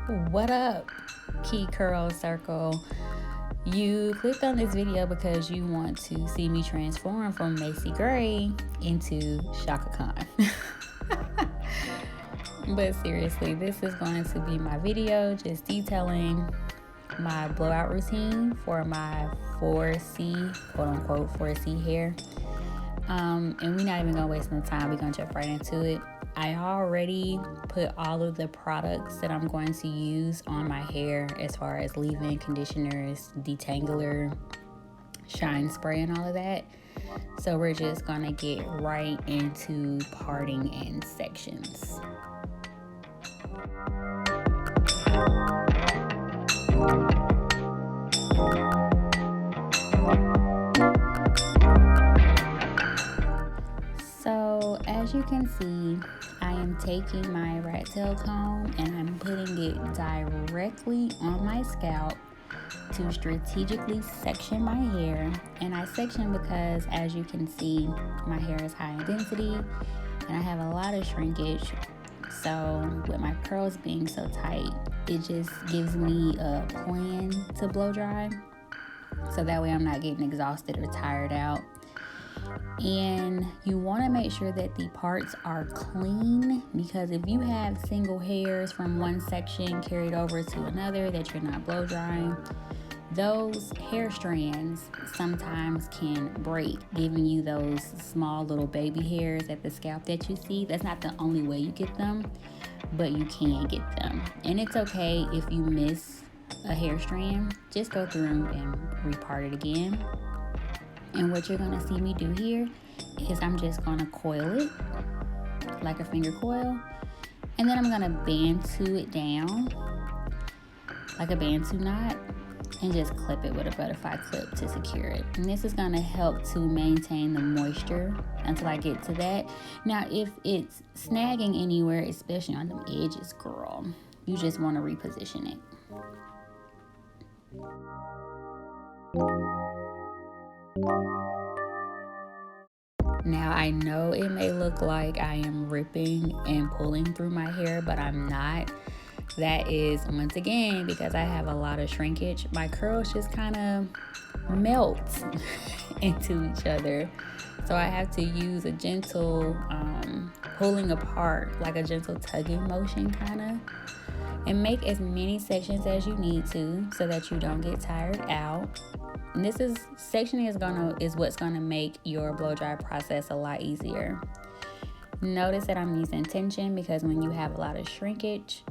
What up, Key Curl Circle? You clicked on this video because you want to see me transform from Macy Gray into Shaka Khan. But seriously, this is going to be my video just detailing my blowout routine for my 4C, quote unquote 4C hair. And we're not even gonna waste no time. We're gonna jump right into it. I already put all of the products that I'm going to use on my hair, as far as leave-in conditioners, detangler, shine spray, and all of that. So we're just gonna get right into parting and sections. So as you can see, I am taking my rat tail comb and I'm putting it directly on my scalp to strategically section my hair. And I section because, as you can see, my hair is high in density and I have a lot of shrinkage. So with my curls being so tight, it just gives me a plan to blow dry, so that way I'm not getting exhausted or tired out. And you want to make sure that the parts are clean, because if you have single hairs from one section carried over to another that you're not blow drying, those hair strands sometimes can break, giving you those small little baby hairs at the scalp that you see. That's not the only way you get them, but you can get them. And it's okay if you miss a hair strand. Just go through and repart it again. And what you're gonna see me do here is I'm just gonna coil it like a finger coil, and then I'm gonna bantu it down like a bantu knot and just clip it with a butterfly clip to secure it. And this is gonna help to maintain the moisture until I get to that. Now, if it's snagging anywhere, especially on the edges, girl, you just wanna reposition it. Now, I know it may look like I am ripping and pulling through my hair, but I'm not. That is, once again, because I have a lot of shrinkage. My curls just kind of melt into each other. So I have to use a gentle pulling apart, like a gentle tugging motion kind of. And make as many sections as you need to so that you don't get tired out. And this is sectioning is what's gonna make your blow dry process a lot easier. Notice that I'm using tension, because when you have a lot of shrinkage,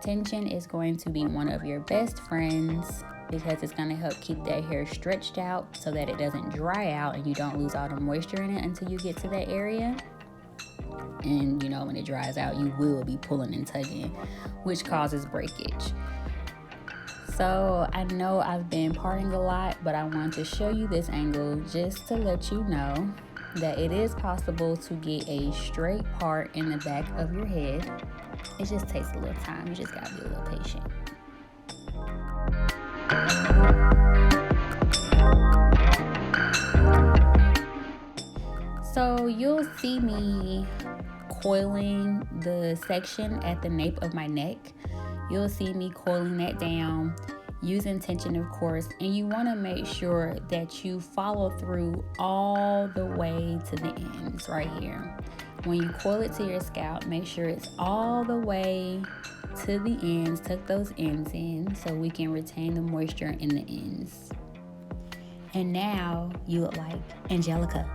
tension is going to be one of your best friends, because it's gonna help keep that hair stretched out so that it doesn't dry out and you don't lose all the moisture in it until you get to that area. And you know, when it dries out, you will be pulling and tugging, which causes breakage. So I know I've been parting a lot, but I want to show you this angle just to let you know that it is possible to get a straight part in the back of your head. It just takes a little time. You just gotta be a little patient. So you'll see me coiling the section at the nape of my neck. You'll see me coiling that down, using tension, of course, and you want to make sure that you follow through all the way to the ends right here. When you coil it to your scalp, make sure it's all the way to the ends. Tuck those ends in so we can retain the moisture in the ends. And now you look like Angelica.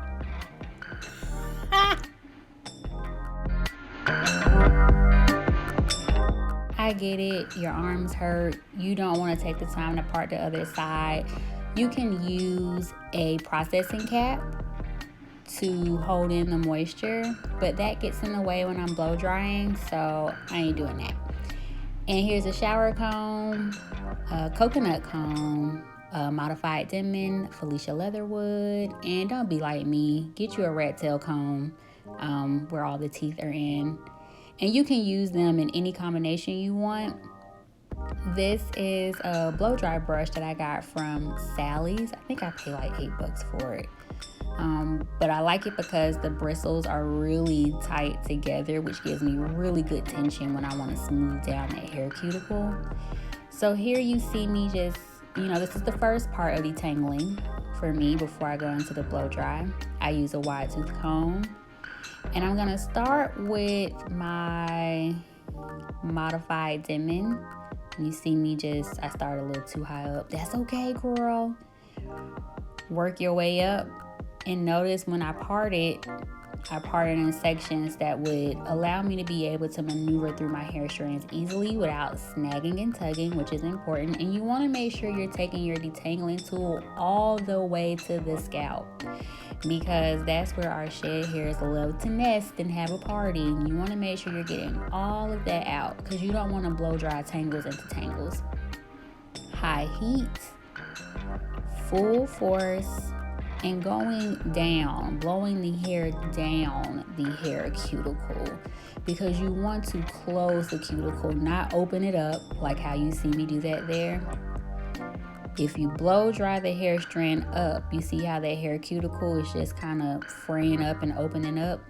I get it, your arms hurt, you don't want to take the time to part the other side. You can use a processing cap to hold in the moisture, but that gets in the way when I'm blow drying, so I ain't doing that. And here's a shower comb, a coconut comb, a modified Denman, Felicia Leatherwood, and don't be like me, get you a rat tail comb where all the teeth are in. And you can use them in any combination you want. This is a blow dry brush that I got from Sally's. I think I paid like $8 for it. But I like it because the bristles are really tight together, which gives me really good tension when I want to smooth down that hair cuticle. So here you see me just, this is the first part of detangling for me before I go into the blow dry. I use a wide tooth comb, and I'm gonna start with my modified Denman. You see me I start a little too high up. That's okay, girl. Work your way up, and notice when I part it in sections that would allow me to be able to maneuver through my hair strands easily without snagging and tugging, which is important. And you want to make sure you're taking your detangling tool all the way to the scalp, because that's where our shed hairs love to nest and have a party. And you want to make sure you're getting all of that out, because you don't want to blow dry tangles into tangles. High heat, full force, and going down, blowing the hair down the hair cuticle, because you want to close the cuticle, not open it up like how you see me do that there. If you blow dry the hair strand up, you see how that hair cuticle is just kind of fraying up and opening up.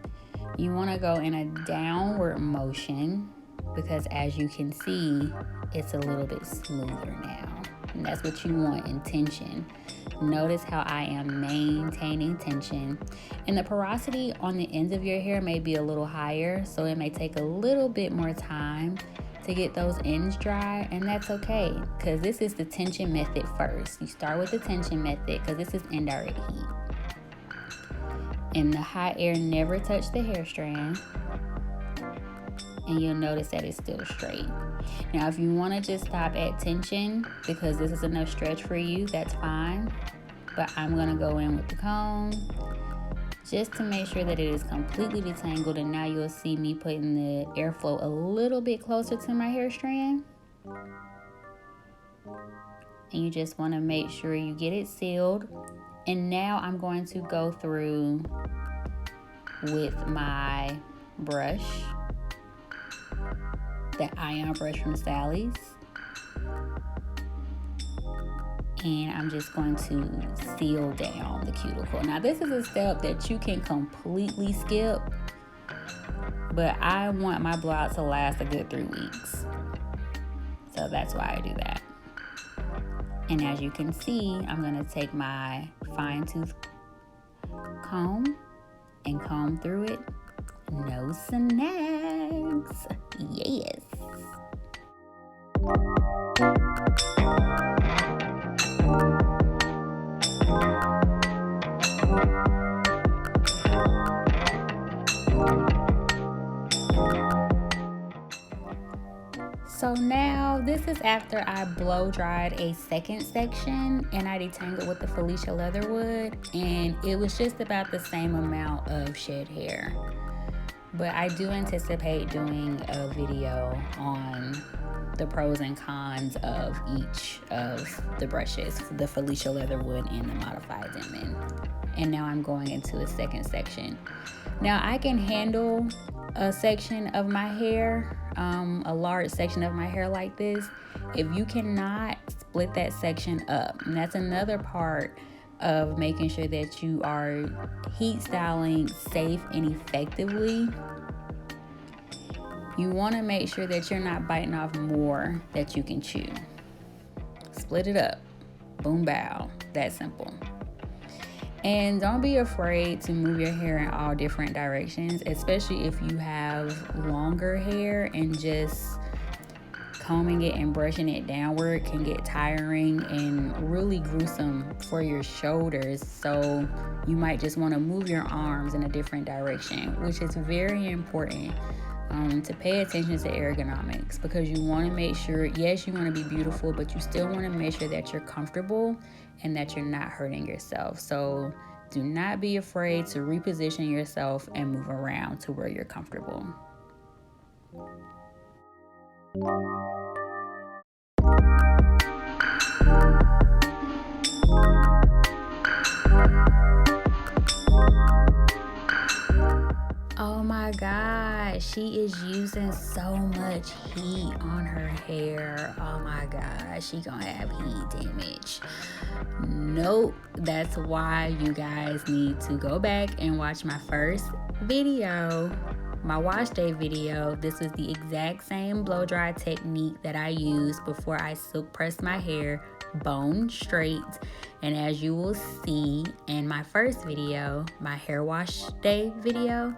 You want to go in a downward motion, because as you can see, it's a little bit smoother now. And that's what you want in tension. Notice how I am maintaining tension. And the porosity on the ends of your hair may be a little higher, so it may take a little bit more time to get those ends dry, and that's okay, because this is the tension method first. You start with the tension method because this is indirect heat. And the hot air never touched the hair strand, and you'll notice that it's still straight. Now, if you want to just stop at tension because this is enough stretch for you, that's fine. But I'm going to go in with the comb just to make sure that it is completely detangled. And now you'll see me putting the airflow a little bit closer to my hair strand. And you just want to make sure you get it sealed. And now I'm going to go through with my brush, the iron brush from Sally's, and I'm just going to seal down the cuticle. Now, this is a step that you can completely skip, but I want my blowout to last a good 3 weeks, so that's why I do that. And as you can see, I'm going to take my fine tooth comb and comb through it. No snags. Yes. So now this is after I blow dried a second section and I detangled with the Felicia Leatherwood, and it was just about the same amount of shed hair. But I do anticipate doing a video on the pros and cons of each of the brushes, the Felicia Leatherwood and the Modified Denman. And now I'm going into a second section. Now I can handle a section of my hair, a large section of my hair like this. If you cannot, split that section up. And that's another part of making sure that you are heat styling safe and effectively. You want to make sure that you're not biting off more that you can chew. Split it up. Boom, bow. That simple. And don't be afraid to move your hair in all different directions, especially if you have longer hair, and just combing it and brushing it downward can get tiring and really gruesome for your shoulders. So you might just want to move your arms in a different direction, which is very important to pay attention to ergonomics, because you want to make sure, yes, you want to be beautiful, but you still want to make sure that you're comfortable and that you're not hurting yourself. So do not be afraid to reposition yourself and move around to where you're comfortable. Oh my God, God, she is using so much heat on her hair. Oh my God, she gonna have heat damage. Nope, that's why you guys need to go back and watch my first video, my wash day video. This was the exact same blow dry technique that I used before I silk pressed my hair bone straight. And as you will see in my first video, my hair wash day video,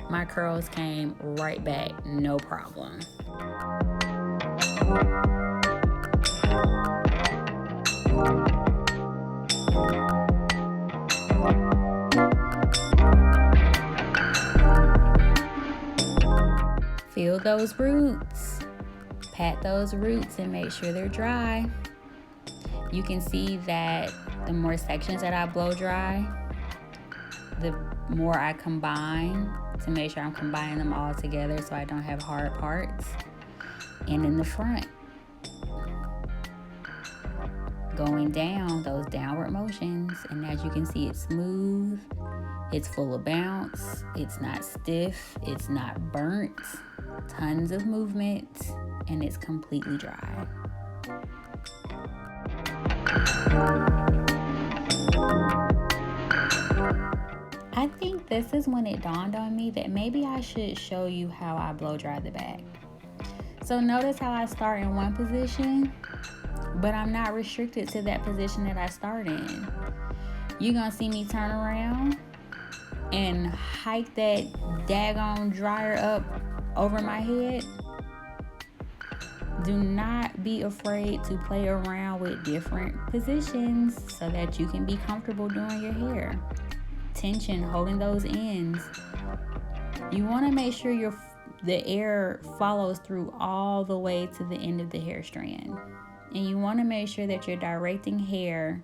my curls came right back, no problem. Feel those roots, pat those roots and make sure they're dry. You can see that the more sections that I blow dry, the more I combine to make sure I'm combining them all together so I don't have hard parts. And in the front, going down, those downward motions, and as you can see, it's smooth, it's full of bounce, it's not stiff, it's not burnt, tons of movement, and it's completely dry. I think this is when it dawned on me that maybe I should show you how I blow dry the back. So notice how I start in one position, but I'm not restricted to that position that I start in. You're gonna see me turn around and hike that daggone dryer up over my head. Do not be afraid to play around with different positions so that you can be comfortable doing your hair. Tension, holding those ends. You want to make sure the air follows through all the way to the end of the hair strand. And you want to make sure that you're directing hair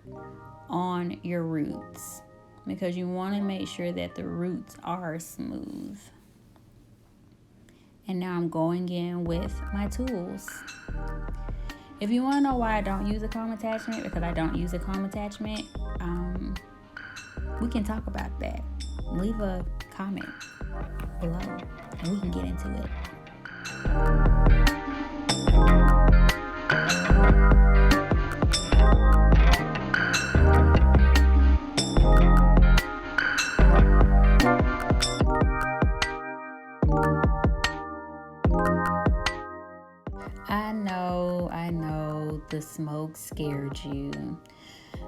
on your roots, because you want to make sure that the roots are smooth. And now I'm going in with my tools. If you want to know why I don't use a comb attachment, because I don't use a comb attachment, we can talk about that. Leave a comment below and we can get into it. I know the smoke scared you.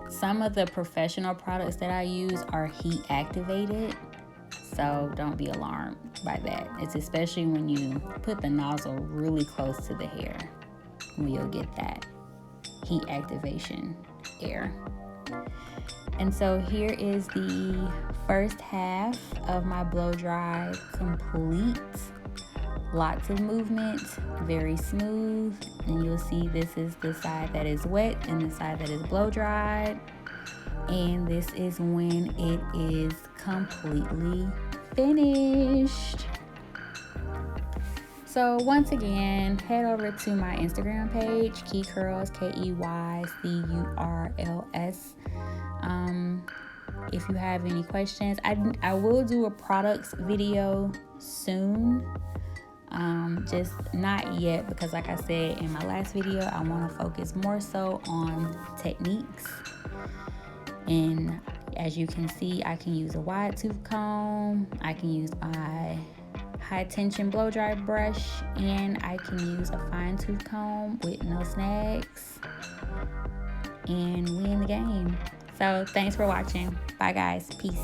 Some of the professional products that I use are heat activated, so don't be alarmed by that. It's especially when you put the nozzle really close to the hair when you'll get that heat activation air. And so here is the first half of my blow dry complete. Lots of movement, very smooth, and you'll see this is the side that is wet and the side that is blow dried, and this is when it is completely finished. So once again, head over to my Instagram page, KeyCurls, KeyCurls. If you have any questions, I will do a products video soon. Just not yet, because like I said in my last video, I want to focus more so on techniques. And as you can see, I can use a wide tooth comb, I can use my high tension blow dry brush, and I can use a fine tooth comb with no snags, and we in the game. So thanks for watching. Bye guys, peace.